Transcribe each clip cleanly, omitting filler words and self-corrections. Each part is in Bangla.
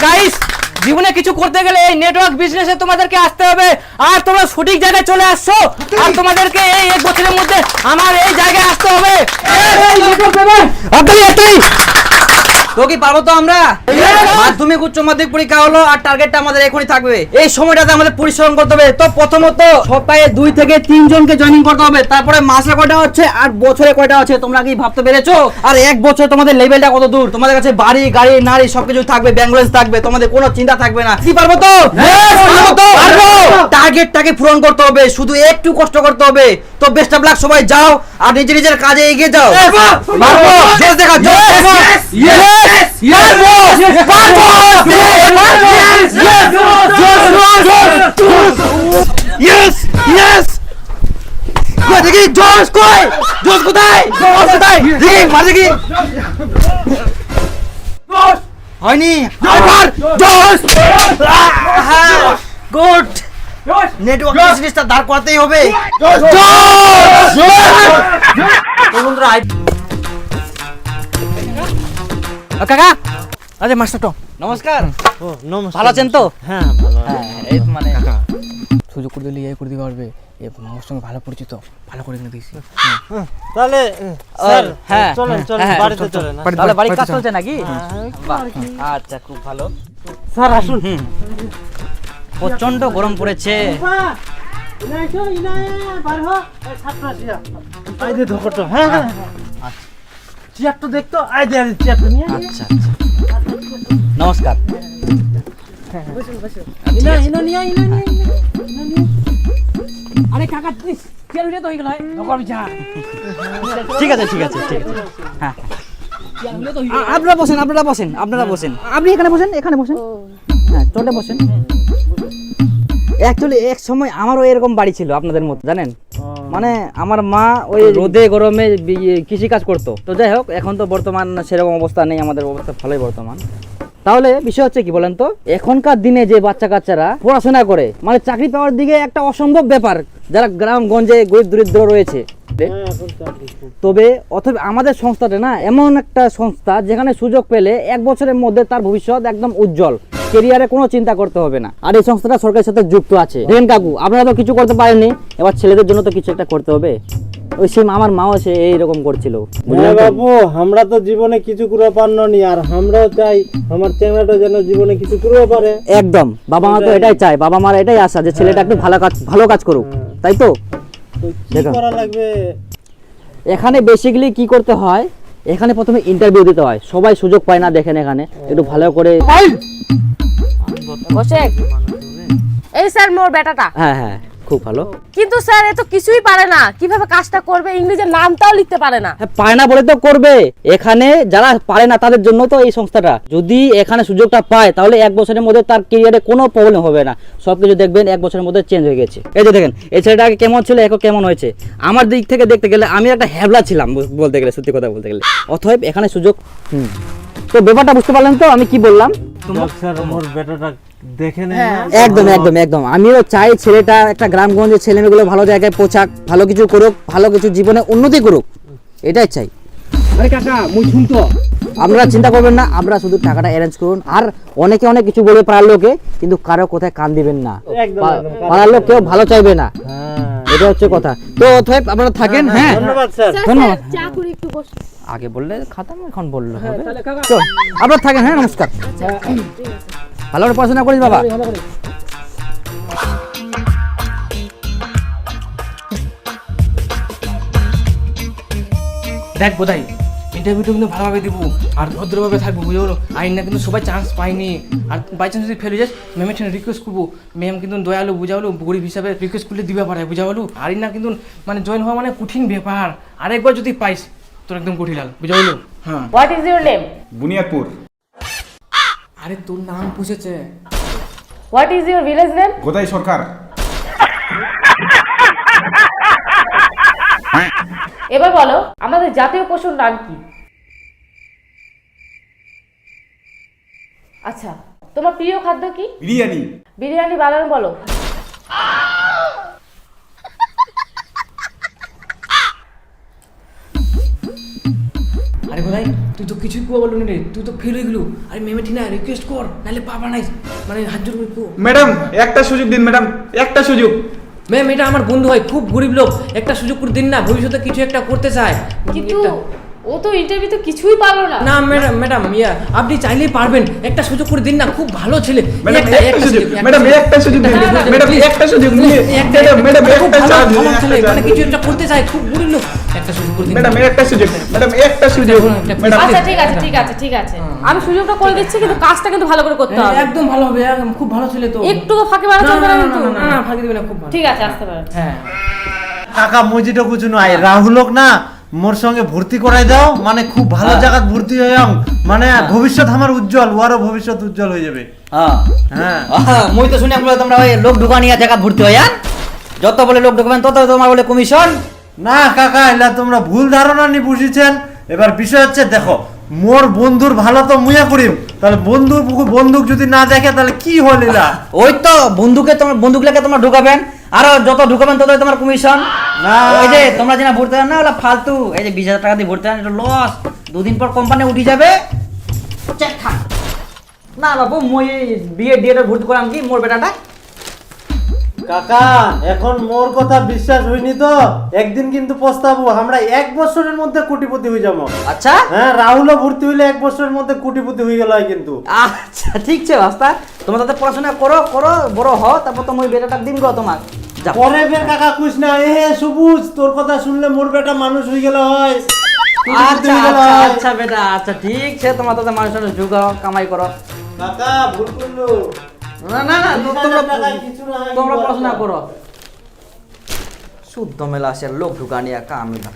গাইস, জীবনে কিছু করতে গেলে এই নেটওয়ার্ক বিজনেসে তোমাদেরকে আসতে হবে। আর তোমরা সঠিক জায়গায় চলে আসছো। আর তোমাদেরকে এই 1 বছরের মধ্যে আমার এই জায়গায় আসতে হবে। তো কি পারবো তো আমরা? মাধ্যমিক উচ্চ মাধ্যমিক পরীক্ষা হলো আর টার্গেটটা আমাদের এখনই থাকবে। এই সময়টাতে আমাদের পরিশ্রম করতে হবে। তো প্রথমত সপ্তাহে 2 থেকে 3 জনকে জয়েনিং করতে হবে। তারপরে মাসে কয়টা হচ্ছে আর বছরে কয়টা হচ্ছে তোমরা কি ভাবতে পেরেছো? আর 1 বছর তোমাদের লেভেলটা কত দূর? তোমাদের কাছে বাড়ি গাড়ি নারী সবকিছু থাকবে, ব্যাংক থাকবে, তোমাদের কোনো চিন্তা থাকবে না। কি পারবো তো? পারবো। টার্গেটটাকে পূরণ করতে হবে, শুধু একটু কষ্ট করতে হবে। তো বেস্ট অফ লাক, সবাই যাও আর নিজের নিজের কাজে এগিয়ে যাও। পারবো। জোশ দেখা, জোশ দেখা। হয়নি। গুড। নেটওয়ার্ক বিজনেসটা দাঁড় করাতেই হবে। কাকা, আরে মাস্টার তো নমস্কার। ভালো আছেন তো? হ্যাঁ ভালো। এই মানে সুযোগ করে দিলে করে দিতে পারবে। আমার সঙ্গে ভালো পরিচিত, ভালো করে দিয়েছি। তাহলে স্যার চলেন চলেন বাড়িতে চলেন। তাহলে বাড়ির কাজ চলছে নাকি? আচ্ছা, খুব ভালো। স্যার আসুন। প্রচন্ড গরম পড়েছে। হ্যাঁ হ্যাঁ চেয়ার তো দেখতো। আয় দে চেয়ারটা নিয়ে। আচ্ছা আচ্ছা, নমস্কার। আরে কাকা প্লিজ চেয়ার উঠে তো হয়ে গেল নকর বিছা। ঠিক আছে ঠিক আছে ঠিক আছে। হ্যাঁ চেয়ার উঠে তো আপনারা বসেন, আপনারা বসেন, আপনারা বসেন। আপনি এখানে বসেন, এখানে বসেন। হ্যাঁ চলে বসেন। অ্যাকচুয়ালি এক সময় আমারও এরকম বাড়ি ছিল আপনাদের মতো, জানেন। মানে আমার মা ওই রোদে গরমে কৃষি কাজ করতো। তো যাই হোক, এখন তো বর্তমান সেরকম অবস্থা নেই, আমাদের অবস্থা ভালোই বর্তমান। তাহলে বিষয় হচ্ছে কি বলেন তো, এখনকার দিনে যে বাচ্চা কাচ্চারা পড়াশোনা করে মানে চাকরি পাওয়ার দিকে একটা অসম্ভব ব্যাপার, যারা গ্রামগঞ্জে গরিব দরিদ্র রয়েছে। তবে অথবা আমাদের সংস্থাটা না এমন একটা সংস্থা যেখানে সুযোগ পেলে 1 বছরের মধ্যে তার ভবিষ্যৎ একদম উজ্জ্বল, কেরিয়ারে কোনো চিন্তা করতে হবে না। আর এই সংস্থাটা সরকারের সাথে যুক্ত আছে। দেখেন কাকু, আপনারা তো কিছু করতে পারেননি, এবার ছেলেদের জন্য তো কিছু একটা করতে হবে। ওই সেম আমার মাও সে এইরকম করছিল। হ্যাঁ বাবু, আমরা তো জীবনে কিছু করে পারনি, আর আমরাও চাই আমার চ্যাংড়াটা যেন জীবনে কিছু করে পারে। একদম, বাবা মা তো এটাই চায়, বাবা মার এটাই আশা যে ছেলেটা একটু ভালো কাজ করুক, তাই তো? কি করা লাগবে এখানে বেসিক্যালি কি করতে হয়, এখানে প্রথমে ইন্টারভিউ দিতে হয়। সবাই সুযোগ পায় না, দেখেন এখানে একটু ভালো করে। বসে এই স্যার মোর বেটাটা। হ্যাঁ হ্যাঁ, খুব ভালো। কিন্তু স্যার এ তো কিছুই পারে না, কিভাবে কাজটা করবে, ইংরেজির নামটাও লিখতে পারে না। হ্যাঁ, পারে না বলে তো করবে। এখানে যারা পারে না তাদের জন্য তো এই সংস্থাটা। যদি এখানে সুযোগটা পায় তাহলে 1 বছরের মধ্যে তার ক্যারিয়ারে কোনো প্রবলেম হবে না। সবকিছু দেখবেন 1 বছরের মধ্যে চেঞ্জ হয়ে গেছে। এই যে দেখেন, এই ছেলেটা আগে কেমন ছিল, এখন কেমন হয়েছে। আমার দিক থেকে দেখতে গেলে আমি একটা হ্যাবলা ছিলাম বলতে গেলে, সত্যি কথা বলতে গেলে। অতএব এখানে সুযোগ। তো ব্যাপারটা বুঝতে পারলেন তো আমি কি বললাম? স্যার আমার বেটাটা দেখে নেন। একদম একদম একদম, আমিও চাই ছেলেটা একটা গ্রামগঞ্জের ছেলেমেয়েগুলো ভালো জায়গায় পৌঁছাক, ভালো কিছু করুক, ভালো কিছু জীবনে উন্নতি করুক, এটাই চাই। আরে কাকা মুই শুনতো। আপনারা চিন্তা করবেন না, আপনারা শুধু টাকাটা অ্যারেঞ্জ করুন। আর অনেকে অনেক কিছু বলবে পাড়ার লোকে, কিন্তু কারো কোথায় কান দিবেন না। পাড়ার লোক কেউ ভালো চাইবে না, এটা হচ্ছে কথা। তো অতএব আপনারা থাকেন। হ্যাঁ ধন্যবাদ স্যার। ধন্যবাদ। চা করে একটু বস। আগে বললে খাতাম, এখন বললে হবে। চল আপনারা থাকেন। হ্যাঁ নমস্কার। ভালো করে পড়াশোনা করিস বাবা। দেখ বোধাই ইন্টারভিউটা কিন্তু ভালোভাবে দিব আর ভদ্রভাবে থাকবো, বুঝে হলো। আইন না কিন্তু সবাই চান্স পায়নি। আর বাই চান্স যদি ফেল হয়ে যাস, ম্যামের সাথে রিকোয়েস্ট করবো। ম্যাম কিন্তু দয়ালু, বুঝা হলো, গরিব হিসাবে রিকোয়েস্ট করলে দিবে পারে, বুঝা হলো। আর না কিন্তু মানে জয়েন হওয়া মানে কঠিন ব্যাপার। আরেকবার যদি পাইস তোর একদম কঠিন লাল, বুঝা হলো। হ্যাঁ। What is your name? Buniadpur. আরে তোর নাম পুষেছে। What is your village name? Godai Sarkar. এবার বলো আমাদের জাতীয় পশুর নাম কি? আচ্ছা, তোমার প্রিয় খাদ্য কি? বিরিয়ানি। বিরিয়ানি বানানো বলো। আরে বোধাই তুই তুই তো কিছুই কুয়া বললি রে, তুই তো ফেল হয়ে গেলু। আরে মেমে ঠিক না রিকোয়েস্ট কর, নাহলে পাবা নাই, মানে হাত জোর করে কো। ম্যাডাম একটা সুযোগ দিন ম্যাডাম, একটা সুযোগ। ম্যাম এটা আমার বন্ধু হয়, খুব গরিব লোক, একটা সুযোগ করে দিন না, ভবিষ্যতে কিছু একটা করতে চায়। কিন্তু ও তো ইন্টারভিউতে কিছুই পারলো না। না ম্যাডাম ম্যাডাম আপনি চাইলেই পারবেন, একটা সুযোগ করে দিন না, খুব ভালো ছেলে। ম্যাডাম একটা সুযোগ, সুযোগ, ম্যাডাম একটা সুযোগ দিন, একটা সুযোগ, ম্যাডাম please। একটা সুযোগ নিয়ে, একটা ম্যাডাম খুব একটা ভালো চান্স, ভালো ছেলে, মানে কিছু একটা করতে চায়, খুব গরিব লোক, একটা সুযোগ করে দিন। ম্যাডাম একটা সুযোগ, ম্যাডাম একটা সুযোগ, ম্যাডাম আচ্ছা ঠিক আছে ঠিক আছে ঠিক আছে, আমি সুযোগটা করে দিচ্ছি, কিন্তু কাজটা কিন্তু ভালো করে করতে হবে। একদম ভালো হবে, একদম খুব ভালো ছেলে তো। একটু ফাঁকি মারা চলবে না কিন্তু। না ফাঁকি দিবে না, খুব ভালো। ঠিক আছে, আসতে পারেন। হ্যাঁ কাকা মজিটা কিছু নাই, রাহুলক না মোর সঙ্গে ভর্তি করাই দাও, মানে খুব ভালো জায়গায় ভর্তি হয়ে যাও, মানে ভবিষ্যৎ আমার উজ্জ্বল, ওয়ারও ভবিষ্যৎ উজ্জ্বল হয়ে যাবে। হ্যাঁ হ্যাঁ মুই তো শুনে বলে তোমরা ওই লোক ঢুকানিয়া জায়গা ভর্তি হইয়া, যত বলে লোক ঢুকাবেন তত তোমার বলে কমিশন। না কাকা, এলা তোমরা ভুল ধারণা নিয়ে বুঝেছেন। এবার বিষয় হচ্ছে দেখো, মোর বন্ধুর ভালো তো মুয়া করিম, তাহলে বন্দুক যদি না দেখে তাহলে কি হল এলা? ওই তো বন্দুক লেগে তোমরা ঢুকাবেন, আর যত ঢুকাবেন ততই তোমার কমিশন। না। ওই যে তোমরা যেটা ভর্তি হয় না ওটা ফালতু, এই যে 20,000 টাকা দিয়ে ভর্তি হয় এটা লস, দুদিন পর কোম্পানি উঠে যাবে। চেক থাক না বাবু, মই বিএড ভর্তি করাম কি মোর বেটাটা। কাকা এখন মোর কথা বিশ্বাস হয়নি তো, একদিন কিন্তু পস্তাবো, আমরা 1 বছরের মধ্যে কোটিপতি হয়ে যাবো। আচ্ছা হ্যাঁ, রাহুলও ভর্তি হইলে 1 বছরের মধ্যে কোটিপতি হয়ে গেল কিন্তু। আচ্ছা ঠিক আছে রাস্তা, তোমরা তাতে পড়াশোনা করো বড় হও, তারপর তো মই বেটাটা দিন গো তোমাক। যাও। পরে ফের কাকা কুছ না, সবুজ তোর কথা শুনলে মোর বেটা মানুষ হয়ে গেল হয়। কোটিপতি আচ্ছা হয়ে গেল আচ্ছা হয়। আচ্ছা বেটা, আচ্ছা ঠিক আছে, তোমরা তাতে মানুষের যুগাও কামাই করো। কাকা ভুল করলো। না না না, 20,000 টাকায় কিছু না হয়, তোমরা কিন্তু পড়াশোনা আছে। করো। শুদ্ধ মেলা আসে লোক ঢুকানিয়া কামিলা।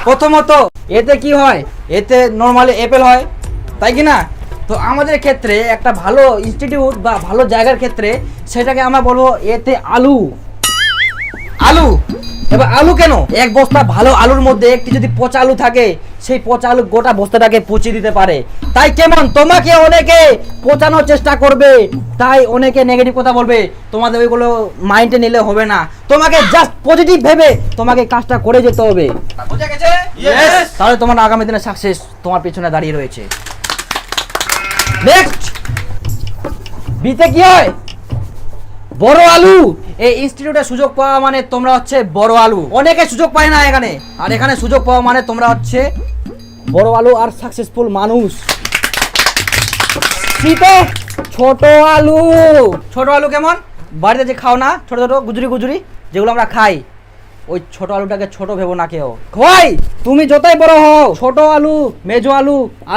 প্রথমত এতে কি হয়, এতে নরমালি অ্যাপেল হয়, তাই কি না? তো আমাদের ক্ষেত্রে একটা ভালো ইনস্টিটিউট বা ভালো জায়গার ক্ষেত্রে সেটাকে আমরা বলবো এতে আলু। এবার আলু কেন? এক বস্তা ভালো আলুর মধ্যে একটি যদি পচা আলু থাকে, সেই পচা আলু গোটা বস্তাটাকে পচিয়ে দিতে পারে। তাই কেমন তোমাকে অনেকে পচানোর চেষ্টা করবে, তাই অনেকে নেগেটিভ কথা বলবে, তোমাদের ওইগুলো মাইন্ডে নিলে হবে না, তোমাকে জাস্ট পজিটিভ ভেবে তোমাকে কাজটা করে যেতে হবে। বুঝা গেছে? তাহলে তোমার আগামী দিনে সাকসেস তোমার পিছনে দাঁড়িয়ে রয়েছে। নেক্সট বিতে কি হয়? বড় আলু। এই ইনস্টিটিউটে সুযোগ পাওয়া মানে তোমরা হচ্ছে বড় আলু। অনেকে সুযোগ পায় না এখানে, আর এখানে সুযোগ পাওয়া মানে তোমরা হচ্ছে বড় আলু আর সাকসেসফুল মানুষ। শীতে ছোট আলু। ছোট আলু কেমন? বাড়িতে যে খাও না ছোট ছোট গুজরি যেগুলো আমরা খাই, ওই ছোট আলুটাকে ছোট ভেবো না কেউ। ভাই তুমি যতই বড় হও, ছোট আলু মেজো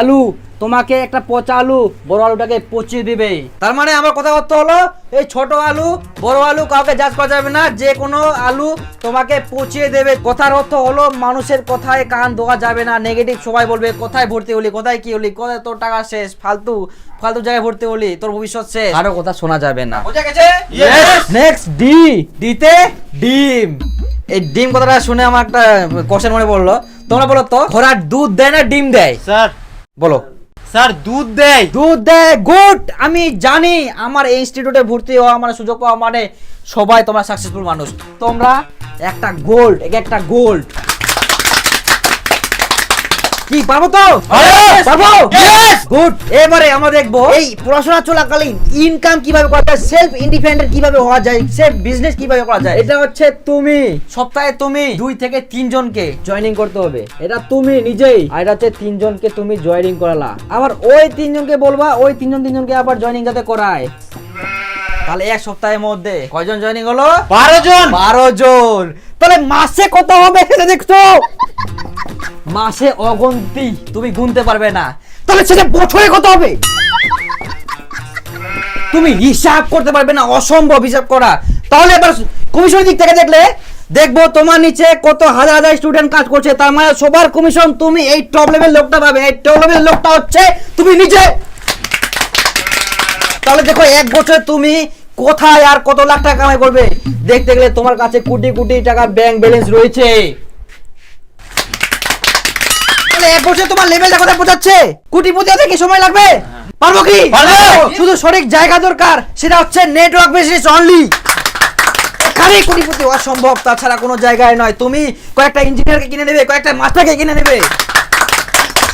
আলু তোমাকে একটা পচা আলু বড় আলুটাকে পচিয়ে দিবে। তার মানে আমার কথা অর্থ হলো, এই ছোট আলু বড় আলু কাউকে জাজ করা যাবে না, যে কোনো আলু তোমাকে পচিয়ে দেবে। কথার অর্থ হলো মানুষের কথায় কান দেওয়া যাবে না, নেগেটিভ সবাই বলবে কোথায় ভর্তি হলি, কোথায় কি হলি, কোথায় তোর টাকা শেষ, ফালতু জায়গায় ভর্তি হলি, তোর ভবিষ্যৎ শেষ, আরো কথা শোনা যাবে না। বুঝা গেছে? নেক্সট ডিতে ডিম। এই ডিম কথাটা শুনে আমার একটা কোশ্চেন মনে পড়লো। তোমরা বলো তো, ঘোড়ার দুধ দেয় না ডিম দেয়? স্যার বলো। স্যার দুধ দেয়। গুড। আমি জানি আমার এই ইনস্টিটিউটে ভর্তি হওয়া মানে সুযোগ পাওয়া মানে সবাই তোমরা সাকসেসফুল মানুষ। তোমরা একটা গোল্ড। কি পারবো তো? পারবো। গুড। এবারে আমরা দেখবো এই পড়াশোনা চলাকালীন ইনকাম কিভাবে করা যায়, সেলফ ইন্ডিপেন্ডেন্ট কিভাবে হওয়া যায়, সেলফ বিজনেস কিভাবে করা যায়। এটা হচ্ছে তুমি সপ্তাহে 2 থেকে 3 জনকে জয়েনিং করতে হবে। এটা তুমি নিজেই, আর এটা হচ্ছে 3 জনকে তুমি জয়েনিং করালা, আবার ওই 3 জনকে বলবা ওই 3 জনকে আবার জয়েনিং যাতে করায়। তাহলে এক সপ্তাহের মধ্যে কয়জন জয়েনিং হলো? 12 জন। তাহলে মাসে কত হবে সেটা দেখছো? মাসে অগন্তি, তুমি গুনতে পারবে না। তাহলে সেটা বছরে কত হবে তুমি হিসাব করতে পারবে না, অসম্ভব হিসাব করা। তাহলে এবার কমিশনের দিক থেকে দেখবো তোমার নিচে কত হাজার স্টুডেন্ট কাজ করছে, তার মানে সবার কমিশন তুমি এই টপ লেভেল লোকটা পাবে। এই টপ লেভেল লোকটা হচ্ছে তুমি নিজে। তাহলে দেখো 1 বছরে তুমি কোথায় আর কত লাখ টাকা কামাই করবে। দেখতে গেলে তোমার কাছে কোটি টাকা ব্যাংক ব্যালেন্স রয়েছে। 1 বছরে তোমার লেভেলটা কোথায় পৌঁছাচ্ছে? কোটিপতি হতে কি সময় লাগবে? পারবো কি? শুধু সঠিক জায়গা দরকার, সেটা হচ্ছে নেটওয়ার্ক বিজনেস অনলি। এখানেই কোটিপতি হওয়া সম্ভব, তাছাড়া কোনো জায়গায় নয়। তুমি কয়েকটা ইঞ্জিনিয়ারকে কিনে নেবে, কয়েকটা মাস্টারকে কিনে নেবে,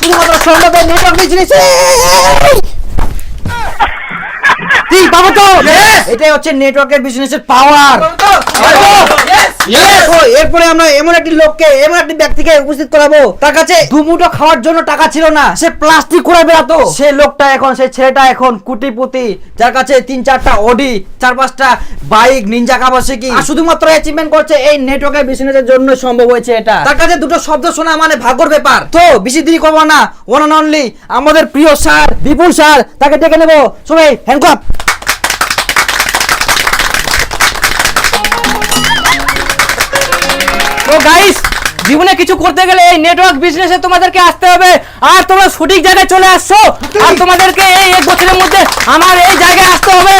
শুধুমাত্র সম্ভব নেটওয়ার্ক বিজনেস। কি বাবা তো এটাই হচ্ছে নেটওয়ার্কের বিজনেসের পাওয়ার। এরপরে আমরা এমন একটি লোককে, এমন একটি ব্যক্তিকে উপস্থিত করাবো, তার কাছে দুমুঠো খাওয়ার জন্য টাকা ছিল না, সে প্লাস্টিক করে বেড়াতো। সেই লোকটা এখন, সেই ছেলেটা এখন কোটিপতি, যার কাছে 3-4টা অডি, 4-5টা বাইক, নিনজা কাওয়াসাকি, আর শুধুমাত্র অ্যাচিভমেন্ট করছে এই নেটওয়ার্কের বিজনেসের জন্য সম্ভব হয়েছে এটা। তার কাছে দুটো শব্দ শোনা মানে ভাগ্যর ব্যাপার। তো বেশি দেরি করবো না, ওয়ান অ্যান্ড অনলি আমাদের প্রিয় স্যার বিপুল স্যার, তাকে ডেকে নেবো। সবাই হ্যান্ড ক্লাপ। তো গাইস, জীবনে কিছু করতে গেলে এই নেটওয়ার্ক বিজনেসে তোমাদেরকে আসতে হবে, আর তোমরা সঠিক জায়গায় চলে আসছো, আর তোমাদেরকে এই 1 বছরের মধ্যে আমার এই জায়গায় আসতে হবে।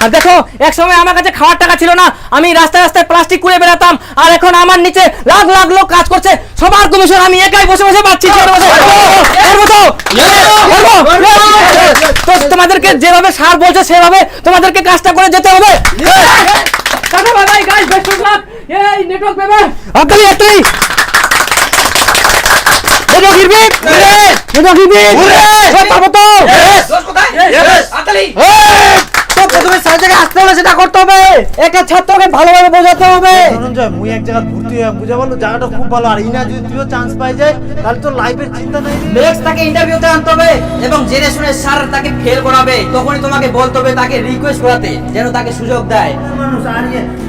আর দেখো, এক সময় আমার কাছে খাওয়ার টাকা ছিল না, আমি রাস্তায় রাস্তায় প্লাস্টিক কুড়ে বেড়াতাম, আর এখন আমার নিচে লাখ লাখ লোক কাজ করছে, সবার কমিশন আমি একাই বসে বসে পাচ্ছি। তো তোমাদেরকে যেভাবে স্যার বলছে সেভাবে তোমাদেরকে কাজটা করে যেতে হবে। Tata bye bye guys, best of luck. এই নেটওয়ার্ক পেবে আকালি আকালি নেটওয়ার্ক হিরবি নেটওয়ার্ক হিরবি ওই পাবো তো দোষ কোথায়? ইয়েস আতালি। তো প্রথমে স্যার জায়গায় আসতে হলে সেটা করতে হবে, একটা ছাত্রকে ভালোভাবে বোঝাতে হবে। ধনঞ্জয়, মুই এক জায়গা ঘুরতে বুঝা বললো জায়গাটা খুব ভালো, আর ইনা যদি তুইও চান্স পাই যায় তাহলে তো লাইফের চিন্তা নাই। নেক্সট তাকে ইন্টারভিউতে আনতে হবে এবং জেনে শুনে স্যার তাকে ফেল করাবে, তখনই তোমাকে বলতে হবে তাকে রিকোয়েস্ট করাতে যেন তাকে সুযোগ দেয়। মানুষ আর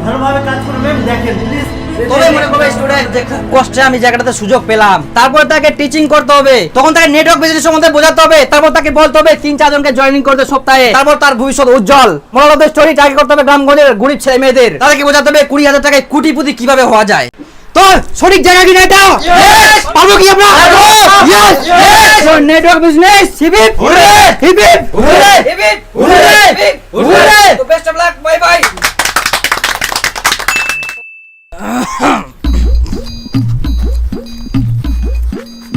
ভালোভাবে কাজ করে ম্যাম, দেখেন প্লিজ। তবে মনে করবে স্টুডেন্ট যে খুব কষ্টে আমি জায়গাটাতে সুযোগ পেলাম, তারপর তাকে টিচিং করতে হবে, তখন তাকে নেটওয়ার্ক বিজনেস সম্বন্ধে বোঝাতে হবে, তারপর তাকে বলতে হবে 3-4 জনকে জয়েনিং করতে সপ্তাহে, তারপর তার ভবিষ্যৎ উজ্জ্বল। Moral of the story, target করতে হবে গ্রামগঞ্জের গরিব ছেলে মেয়েদের, তাদেরকে বোঝাতে হবে 20,000 টাকায় কোটিপতি কিভাবে হওয়া যায়। তো সঠিক জায়গা কিনা এটা পাবো কি আমরা? নেটওয়ার্ক বিজনেস হিবিপ হিবিপ হিবিপ হিবিপ। তো best of luck, bye bye.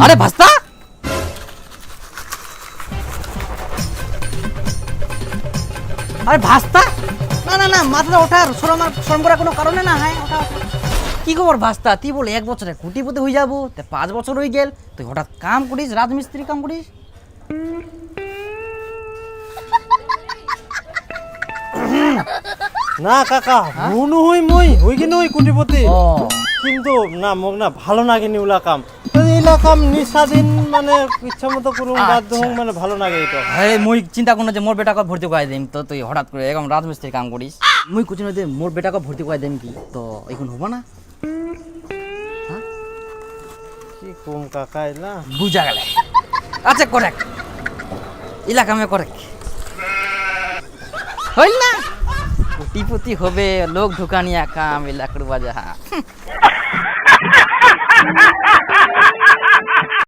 আরে ভাস্তা, আরে ভাস্তা, না না না, মাথাটা ওঠার শরম করার কোনো কারণে না। হ্যাঁ ওঠা। কি খবর ভাস্তা? তুই বলে 1 বছরে কোটিপতি হয়ে যাবো, 5 বছর হয়ে গেল, তুই হঠাৎ কাম করিস, রাজমিস্ত্রি কাম করিস। না কাকা, হুনু হই কিন্তু ওই কোটিপতি, কিন্তু না মোক না ভালো নাগেনি ওলা কাম। এইলা কাম নিঃস্বাধীন মানে ইচ্ছা মতো করুন, বাধ্য হোক, মানে ভালো লাগে এটা। হ্যাঁ মুই চিন্তা করো যে মোর বেটাকে ভর্তি করাই দিম, তো তুই হঠাৎ করে এরকম রাজমিস্ত্রি কাম করিস। মুই কুচিন যে মোর বেটাকে ভর্তি করাই দিম কি, তো এখন হবো না? কি কম কাকা এলা বুঝা গেলে। আচ্ছা করেক্ট, ইলা কামে করেক্ট হইল না, কোটিপতি হবে, লোক ঢুকানিয়া কাম, ইলা করবা যা।